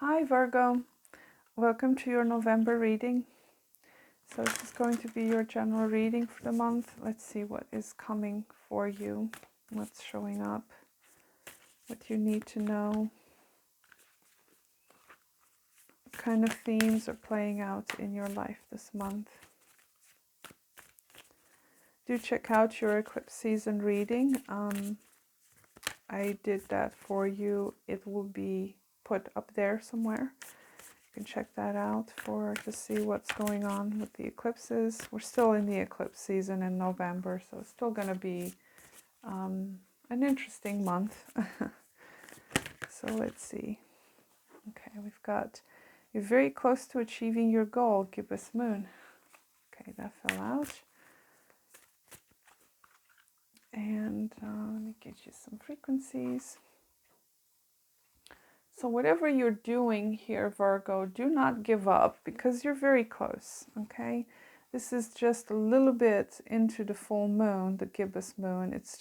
Hi Virgo, welcome to your November reading. So this is going to be your general reading for the month. Let's see what is coming for you, what's showing up, what you need to know, what kind of themes are playing out in your life this month. Do check out your eclipse season reading. I did that for you. It will be put up there somewhere. You can check that out to see what's going on with the eclipses. We're still in the eclipse season in November, so it's still going to be an interesting month. So let's see. Okay, we've got you're very close to achieving your goal, gibbous moon. Okay, that fell out. And let me get you some frequencies. So whatever you're doing here, Virgo, do not give up because you're very close, okay? This is just a little bit into the full moon, the gibbous moon. It's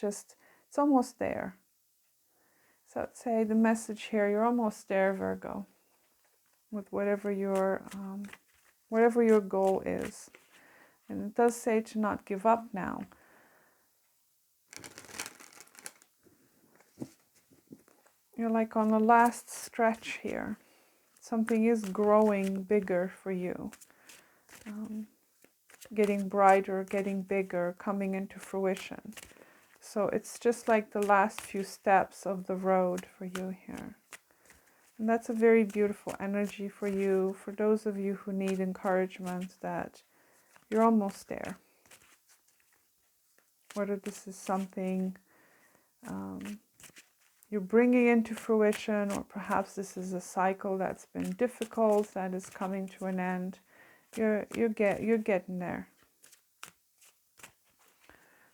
almost there. So I'd say the message here, you're almost there, Virgo, with whatever your goal is. And it does say to not give up now. You're like on the last stretch here. Something is growing bigger for you. Getting brighter, getting bigger, coming into fruition. So it's just like the last few steps of the road for you here. And that's a very beautiful energy for you, for those of you who need encouragement that you're almost there. Whether this is something you're bringing into fruition, or perhaps this is a cycle that's been difficult, that is coming to an end. You're getting there.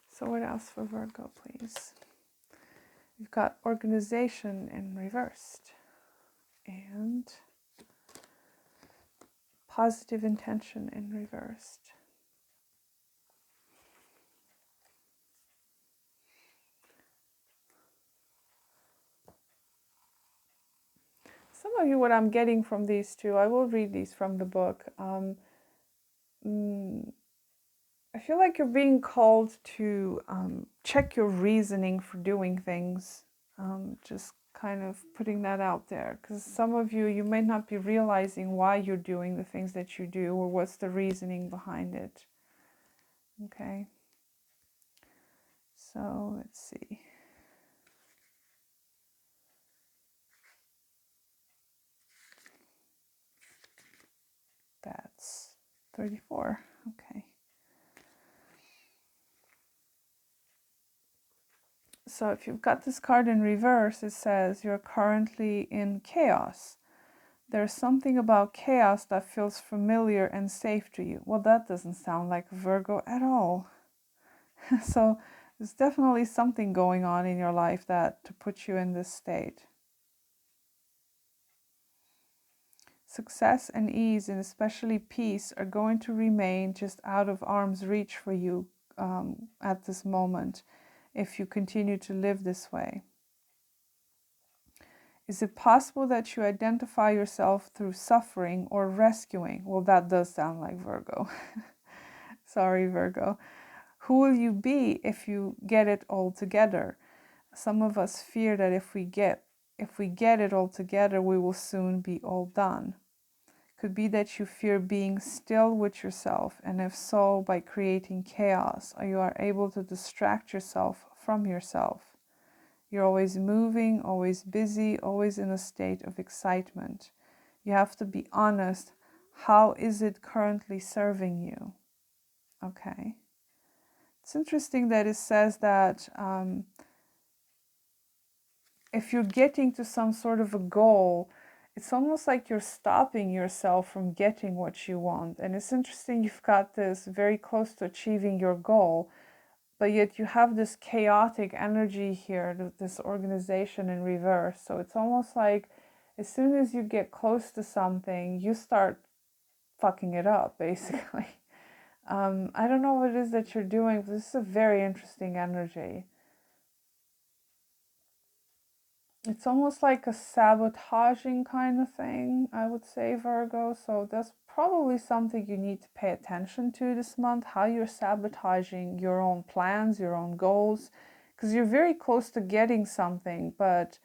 So what else for Virgo, please? You've got organization in reversed and positive intention in reversed. Some of you, what I'm getting from these two, I will read these from the book. I feel like you're being called to check your reasoning for doing things. Just kind of putting that out there, because some of you, you may not be realizing why you're doing the things that you do, or what's the reasoning behind it. Okay, so let's see. That's 34. Okay. So if you've got this card in reverse, it says you're currently in chaos. There's something about chaos that feels familiar and safe to you. Well, that doesn't sound like Virgo at all. So there's definitely something going on in your life that to put you in this state. Success and ease, and especially peace, are going to remain just out of arm's reach for you at this moment if you continue to live this way. Is it possible that you identify yourself through suffering or rescuing? Well, that does sound like Virgo. Sorry, Virgo. Who will you be if you get it all together? Some of us fear that if we get it all together, we will soon be all done. Could be that you fear being still with yourself, and if so, by creating chaos, or you are able to distract yourself from yourself. You're always moving, always busy, always in a state of excitement. You have to be honest. How is it currently serving you? Okay. It's interesting that it says that if you're getting to some sort of a goal, it's almost like you're stopping yourself from getting what you want. And it's interesting, you've got this very close to achieving your goal, but yet you have this chaotic energy here, this organization in reverse. So it's almost like as soon as you get close to something, you start fucking it up, basically. I don't know what it is that you're doing, but this is a very interesting energy. It's almost like a sabotaging kind of thing, I would say, Virgo. So that's probably something you need to pay attention to this month, how you're sabotaging your own plans, your own goals, because you're very close to getting something, but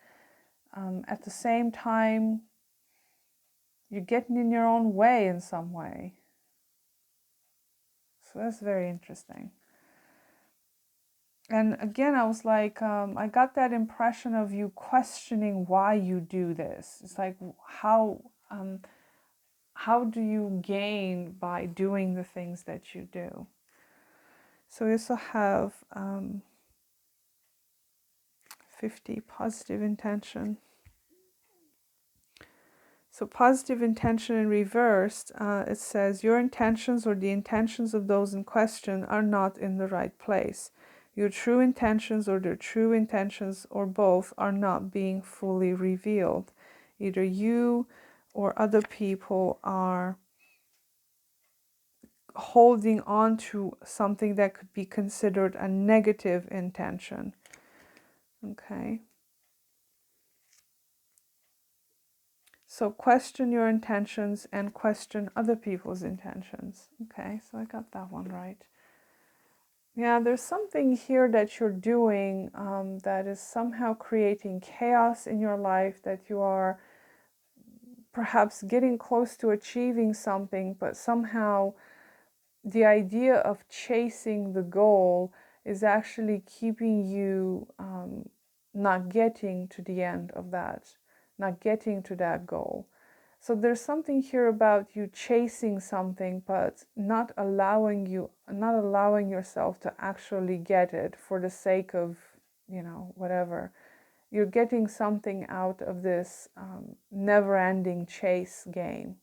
at the same time, you're getting in your own way in some way. So that's very interesting. And again, I was like, I got that impression of you questioning why you do this. It's like, how do you gain by doing the things that you do? So we also have 50, positive intention. So positive intention in reversed, it says, your intentions or the intentions of those in question are not in the right place. Your true intentions or their true intentions or both are not being fully revealed. Either you or other people are holding on to something that could be considered a negative intention. Okay. So question your intentions and question other people's intentions. Okay, so I got that one right. Yeah, there's something here that you're doing that is somehow creating chaos in your life, that you are perhaps getting close to achieving something, but somehow the idea of chasing the goal is actually keeping you not getting to the end of that, not getting to that goal. So there's something here about you chasing something, but not allowing yourself to actually get it for the sake of, whatever. You're getting something out of this never-ending chase game.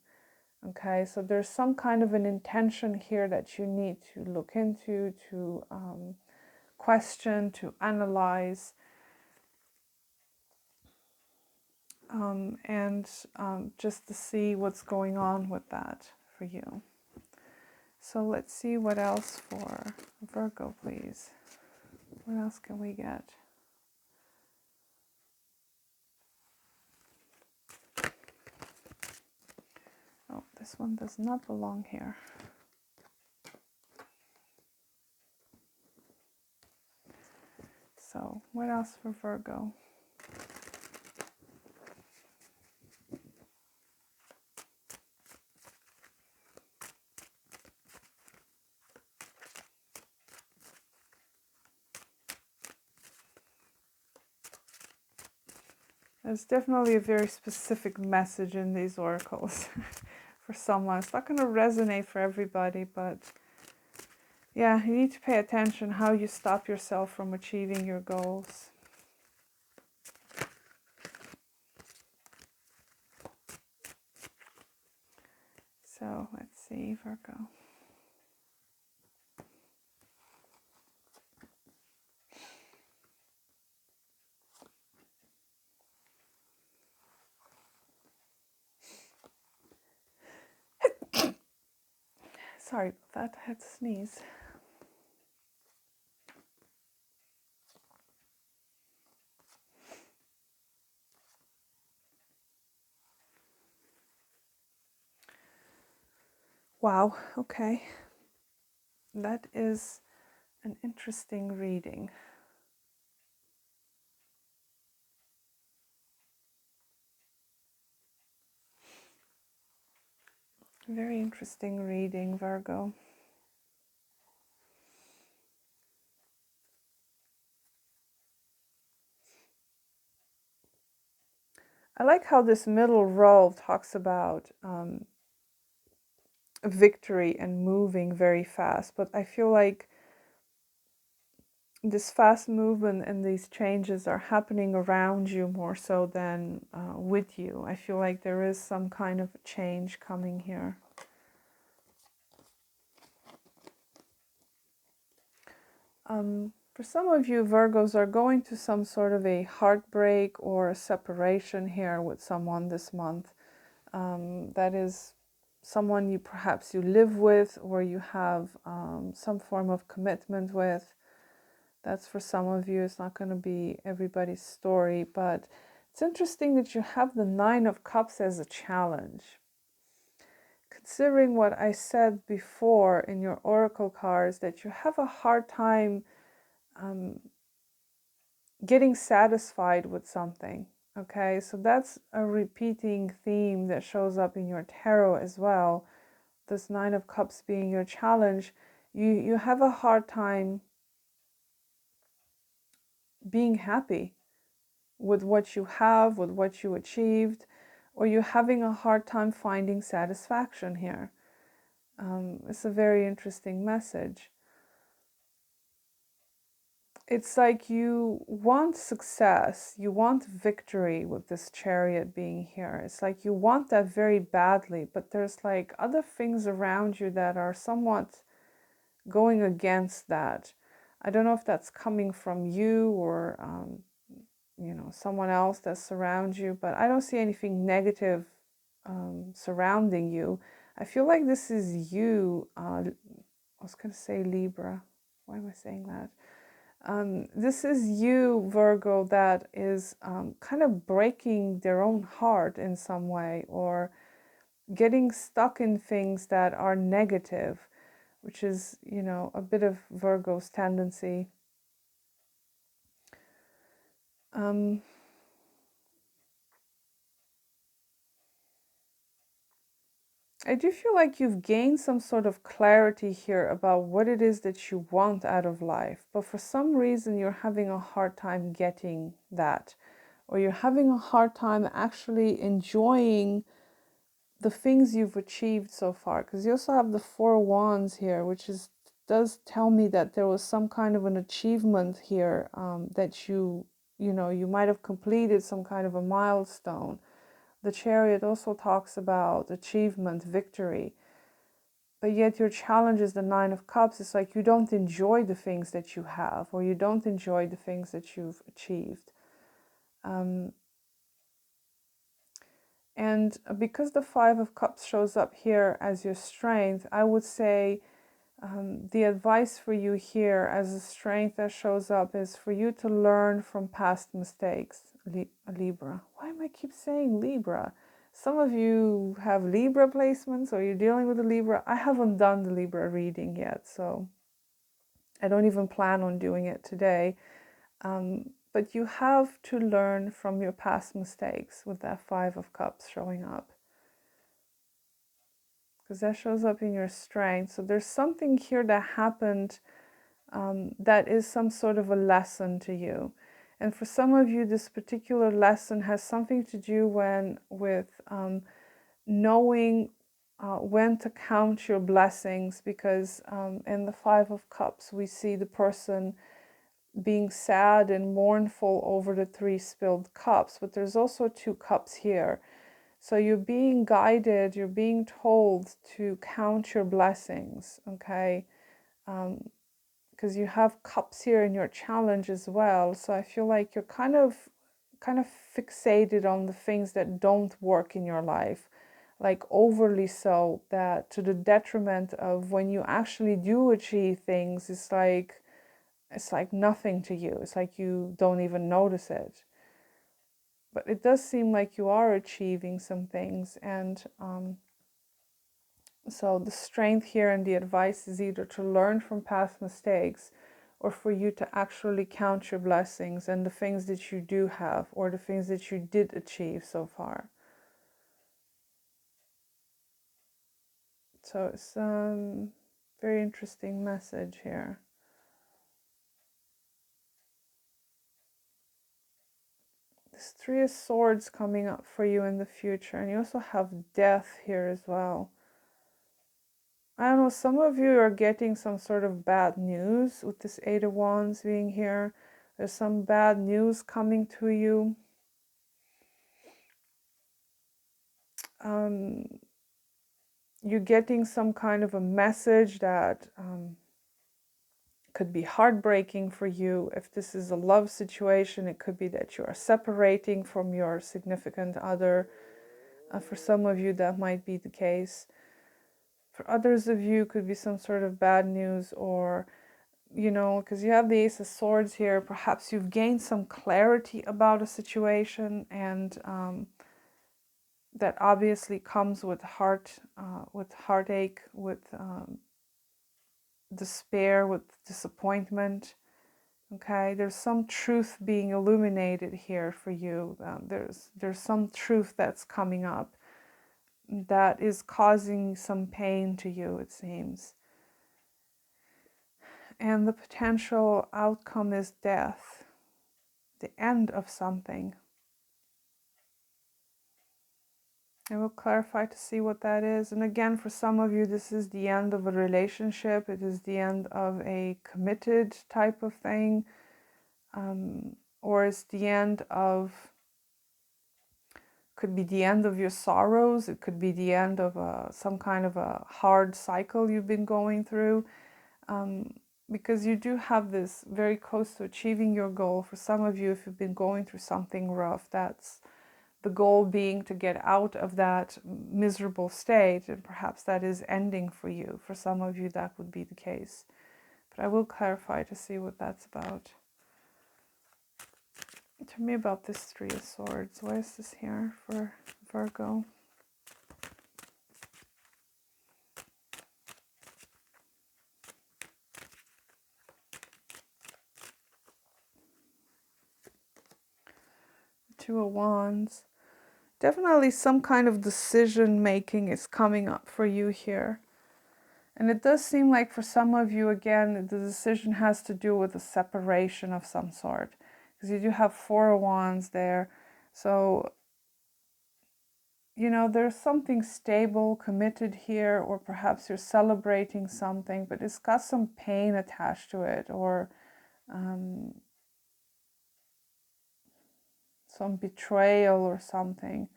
Okay, so there's some kind of an intention here that you need to look into, to question, to analyze, and just to see what's going on with that for you. So let's see what else for Virgo, please. What else can we get? Oh, this one does not belong here. So what else for Virgo? There's definitely a very specific message in these oracles for someone. It's not going to resonate for everybody, but yeah, you need to pay attention how you stop yourself from achieving your goals. So let's see, Virgo. Sorry about that, I had to sneeze. Wow, okay. That is an interesting reading. Very interesting reading, Virgo. I like how this middle row talks about victory and moving very fast, but I feel like this fast movement and these changes are happening around you more so than with you. I feel like there is some kind of change coming here. For some of you, Virgos are going to some sort of a heartbreak or a separation here with someone this month. That is someone perhaps you live with, or you have some form of commitment with. That's for some of you. It's not going to be everybody's story, but It's interesting that you have the Nine of Cups as a challenge. Considering what I said before in your oracle cards, that you have a hard time getting satisfied with something. Okay, so that's a repeating theme that shows up in your tarot as well. This Nine of Cups being your challenge, you have a hard time being happy with what you have, with what you achieved, or you're having a hard time finding satisfaction here. It's a very interesting message. It's like you want success, you want victory with this Chariot being here. It's like you want that very badly, but there's like other things around you that are somewhat going against that. I don't know if that's coming from you or you know, someone else that surrounds you, but I don't see anything negative surrounding you. I feel like this is you. I was going to say Libra. Why am I saying that? This is you, Virgo, that is kind of breaking their own heart in some way, or getting stuck in things that are negative, which is, you know, a bit of Virgo's tendency. I do feel like you've gained some sort of clarity here about what it is that you want out of life, but for some reason you're having a hard time getting that, or you're having a hard time actually enjoying the things you've achieved so far. Because you also have the Four Wands here, which does tell me that there was some kind of an achievement here, that you know, you might have completed some kind of a milestone. The Chariot also talks about achievement, victory, but yet your challenge is the Nine of Cups. It's like you don't enjoy the things that you have, or you don't enjoy the things that you've achieved. And because the Five of Cups shows up here as your strength, I would say the advice for you here as a strength that shows up is for you to learn from past mistakes. Libra. Why am I keep saying Libra? Some of you have Libra placements, or you're dealing with a Libra. I haven't done the Libra reading yet, so I don't even plan on doing it today. But you have to learn from your past mistakes with that Five of Cups showing up, because that shows up in your strength. So there's something here that happened that is some sort of a lesson to you. And for some of you, this particular lesson has something to do with knowing when to count your blessings, because in the Five of Cups, we see the person being sad and mournful over the three spilled cups, but there's also two cups here. So you're being guided, you're being told to count your blessings, okay? Because you have cups here in your challenge as well. So I feel like you're kind of fixated on the things that don't work in your life, like overly so, that to the detriment of when you actually do achieve things, it's like nothing to you. It's like you don't even notice it. But it does seem like you are achieving some things, and so the strength here and the advice is either to learn from past mistakes, or for you to actually count your blessings and the things that you do have, or the things that you did achieve so far. So it's very interesting message here. This Three of Swords coming up for you in the future, and you also have death here as well. I don't know, some of you are getting some sort of bad news with this Eight of Wands being here. There's some bad news coming to you. You're getting some kind of a message that could be heartbreaking for you. If this is a love situation, it could be that you are separating from your significant other. For some of you, that might be the case. For others of you, it could be some sort of bad news, or you know, because you have the Ace of Swords here, perhaps you've gained some clarity about a situation, and that obviously comes with with heartache, with despair, with disappointment. Okay, there's some truth being illuminated here for you. There's some truth that's coming up that is causing some pain to you, it seems. And the potential outcome is death, the end of something. I will clarify to see what that is. And again, for some of you, this is the end of a relationship. It is the end of a committed type of thing. Or it's the end of, could be the end of your sorrows. It could be the end of some kind of a hard cycle you've been going through. Because you do have this very close to achieving your goal. For some of you, if you've been going through something rough, that's the goal being to get out of that miserable state, and perhaps that is ending for you. For some of you, that would be the case. But I will clarify to see what that's about. Tell me about this Three of Swords. Why is this here for Virgo? Two of Wands. Definitely some kind of decision making is coming up for you here. And it does seem like for some of you, again, the decision has to do with a separation of some sort. Because you do have Four of Wands there. So, you know, there's something stable, committed here, or perhaps you're celebrating something, but it's got some pain attached to it, or some betrayal or something.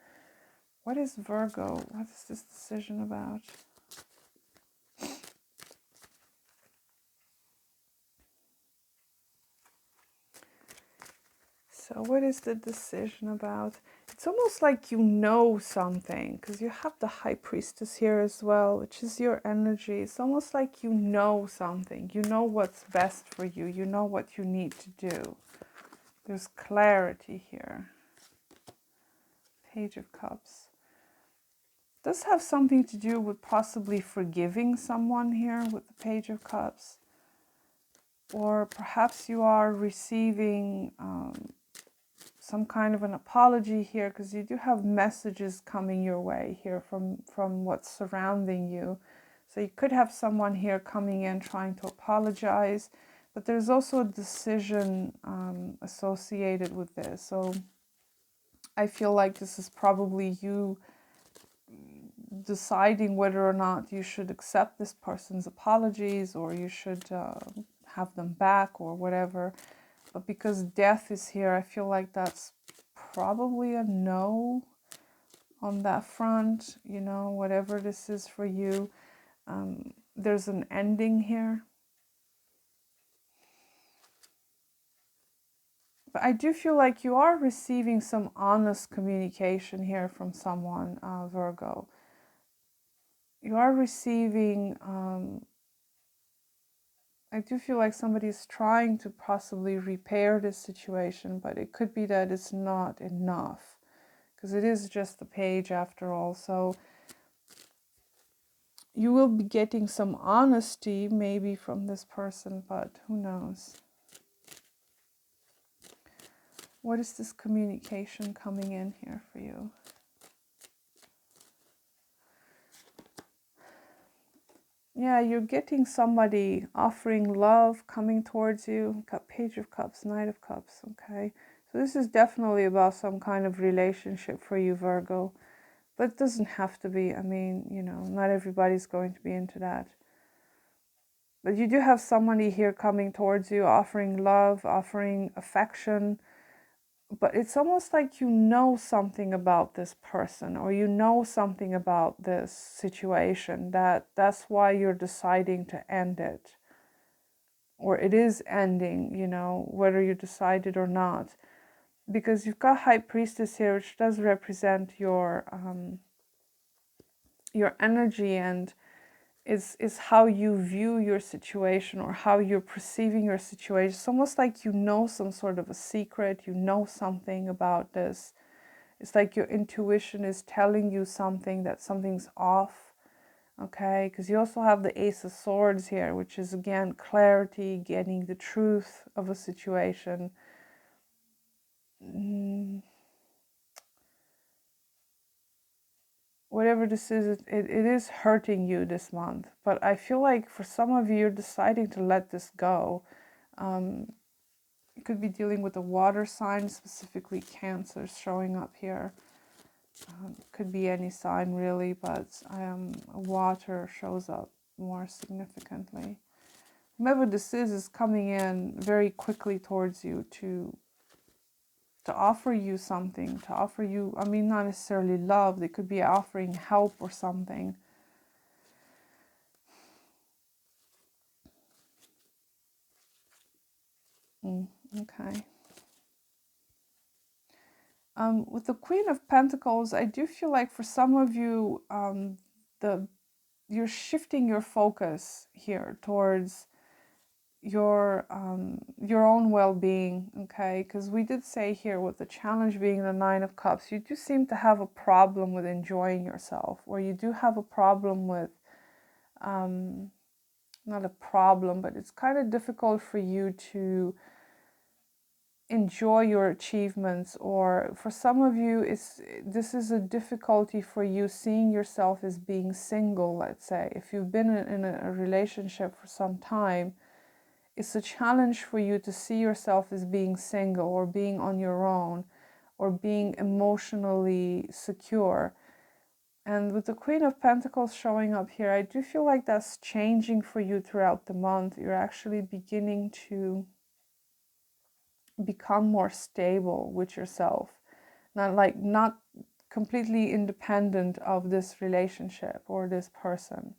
What is Virgo? What is this decision about? So what is the decision about? It's almost like you know something, because you have the High Priestess here as well, which is your energy. It's almost like you know something. You know what's best for you. You know what you need to do. There's clarity here. Page of Cups. Does have something to do with possibly forgiving someone here with the Page of Cups. Or perhaps you are receiving some kind of an apology here, because you do have messages coming your way here from what's surrounding you. So you could have someone here coming in trying to apologize, but there's also a decision associated with this. So I feel like this is probably you deciding whether or not you should accept this person's apologies, or you should have them back, or whatever. But because death is here, I feel like that's probably a no on that front. You know, whatever this is for you, there's an ending here. But I do feel like you are receiving some honest communication here from someone, Virgo. You are receiving, I do feel like somebody's trying to possibly repair this situation, but it could be that it's not enough, because it is just a page after all. So you will be getting some honesty maybe from this person, but who knows? What is this communication coming in here for you? Yeah, you're getting somebody offering love, coming towards you. Got Page of Cups, Knight of Cups, okay? So this is definitely about some kind of relationship for you, Virgo. But it doesn't have to be. I mean, you know, not everybody's going to be into that. But you do have somebody here coming towards you, offering love, offering affection. But it's almost like you know something about this person, or you know something about this situation, that's why you're deciding to end it. Or it is ending, you know, whether you decided or not. Because you've got High Priestess here, which does represent your energy, and is how you view your situation or how you're perceiving your situation. It's almost like you know some sort of a secret, you know something about this. It's like your intuition is telling you something, that something's off, okay? Because you also have the Ace of Swords here, which is again clarity, getting the truth of a situation. Whatever this is, it is hurting you this month. But I feel like for some of you, you're deciding to let this go. You could be dealing with a water sign, specifically Cancer showing up here. Could be any sign really, but water shows up more significantly. Whomever this is coming in very quickly towards you to offer you something, to offer you, I mean, not necessarily love, they could be offering help or something. Okay. With the Queen of Pentacles, I do feel like for some of you, you're shifting your focus here towards your own well-being, okay? Because we did say here with the challenge being the Nine of Cups, you do seem to have a problem with enjoying yourself, or you do have a problem with, not a problem, but it's kind of difficult for you to enjoy your achievements, or for some of you this is a difficulty for you seeing yourself as being single. Let's say if you've been in a relationship for some time, it's a challenge for you to see yourself as being single or being on your own or being emotionally secure. And with the Queen of Pentacles showing up here, I do feel like that's changing for you throughout the month. You're actually beginning to become more stable with yourself, not completely independent of this relationship or this person.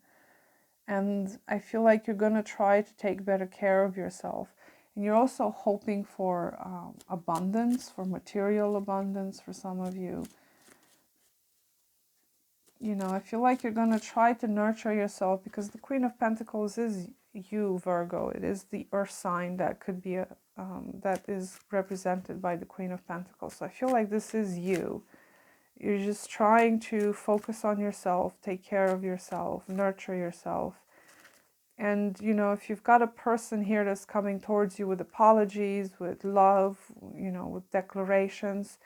And I feel like you're going to try to take better care of yourself. And you're also hoping for abundance, for material abundance for some of you. You know, I feel like you're going to try to nurture yourself, because the Queen of Pentacles is you, Virgo. It is the earth sign that could be that is represented by the Queen of Pentacles. So I feel like this is you. You're just trying to focus on yourself, take care of yourself, nurture yourself. And, you know, if you've got a person here that's coming towards you with apologies, with love, you know, with declarations,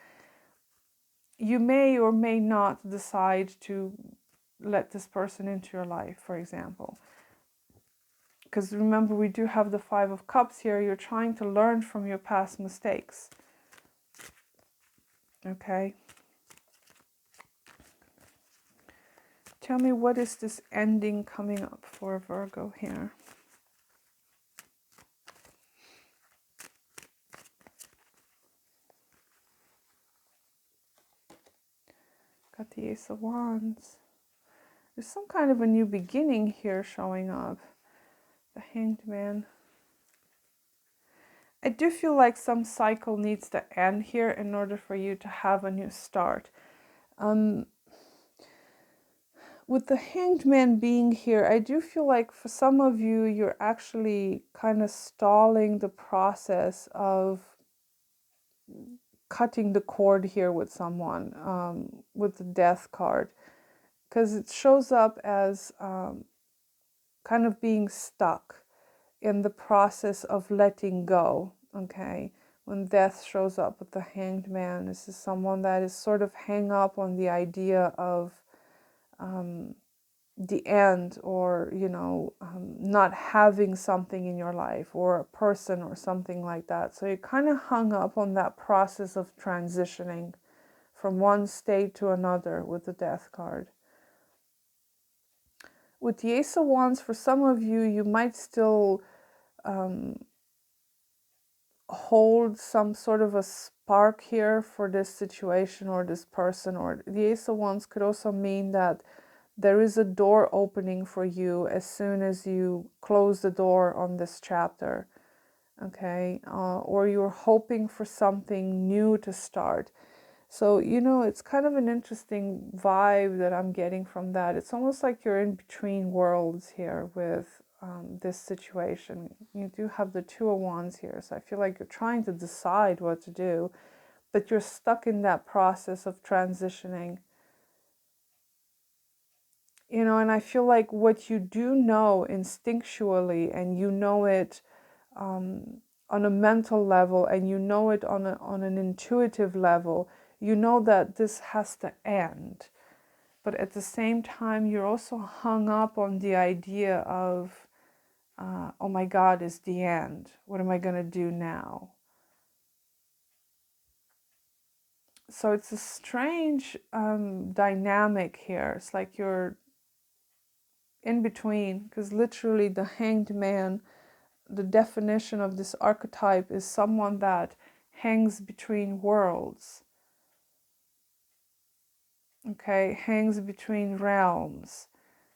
you may or may not decide to let this person into your life, for example. Because remember, we do have the Five of Cups here. You're trying to learn from your past mistakes. Okay? Tell me, what is this ending coming up for Virgo here? Got the Ace of Wands. There's some kind of a new beginning here showing up. The Hanged Man. I do feel like some cycle needs to end here in order for you to have a new start. With the Hanged Man being here, I do feel like for some of you, you're actually kind of stalling the process of cutting the cord here with someone, with the Death card. Because it shows up as kind of being stuck in the process of letting go, okay? When Death shows up with the Hanged Man, this is someone that is sort of hang up on the idea of the end, or, you know, not having something in your life or a person or something like that. So you're kind of hung up on that process of transitioning from one state to another with the Death card. With the Ace of Wands, for some of you, you might still hold some sort of a spark here for this situation or this person. Or the Ace of Wands could also mean that there is a door opening for you as soon as you close the door on this chapter, okay? Or you're hoping for something new to start. So, you know, it's kind of an interesting vibe that I'm getting from that. It's almost like you're in between worlds here with this situation. You do have the Two of Wands here, so I feel like you're trying to decide what to do, but you're stuck in that process of transitioning. You know, and I feel like what you do know instinctually, and you know it on a mental level, and you know it on an intuitive level, you know that this has to end. But at the same time, you're also hung up on the idea of, oh my God, it's the end. What am I going to do now? So it's a strange dynamic here. It's like you're in between, because literally the Hanged Man, the definition of this archetype is someone that hangs between worlds. Okay, hangs between realms.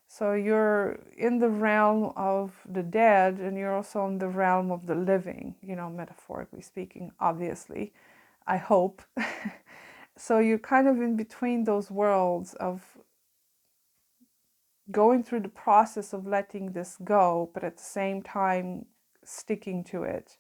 So you're in the realm of the dead, and you're also in the realm of the living, you know, metaphorically speaking, obviously, I hope. So you're kind of in between those worlds of going through the process of letting this go, but at the same time sticking to it.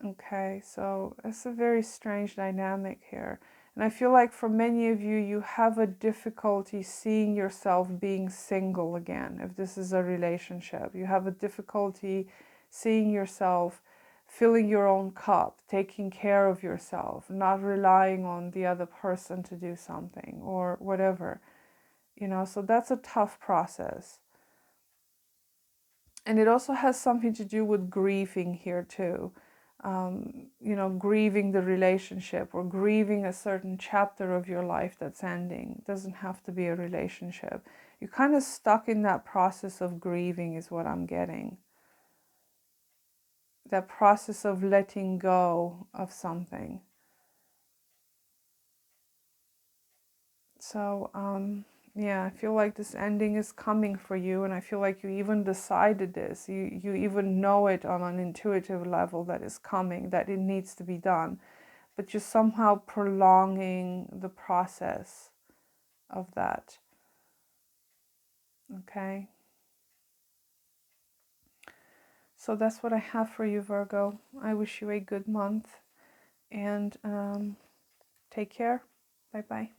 Okay, so it's a very strange dynamic here. And I feel like for many of you, you have a difficulty seeing yourself being single again. If this is a relationship, you have a difficulty seeing yourself filling your own cup, taking care of yourself, not relying on the other person to do something or whatever, you know, so that's a tough process. And it also has something to do with grieving here too. You know, grieving the relationship or grieving a certain chapter of your life that's ending. It doesn't have to be a relationship. You're kind of stuck in that process of grieving is what I'm getting. That process of letting go of something. So, yeah, I feel like this ending is coming for you, and I feel like you even decided this. You even know it on an intuitive level that it's coming, that it needs to be done, but you're somehow prolonging the process of that. Okay? So that's what I have for you, Virgo. I wish you a good month, and take care. Bye-bye.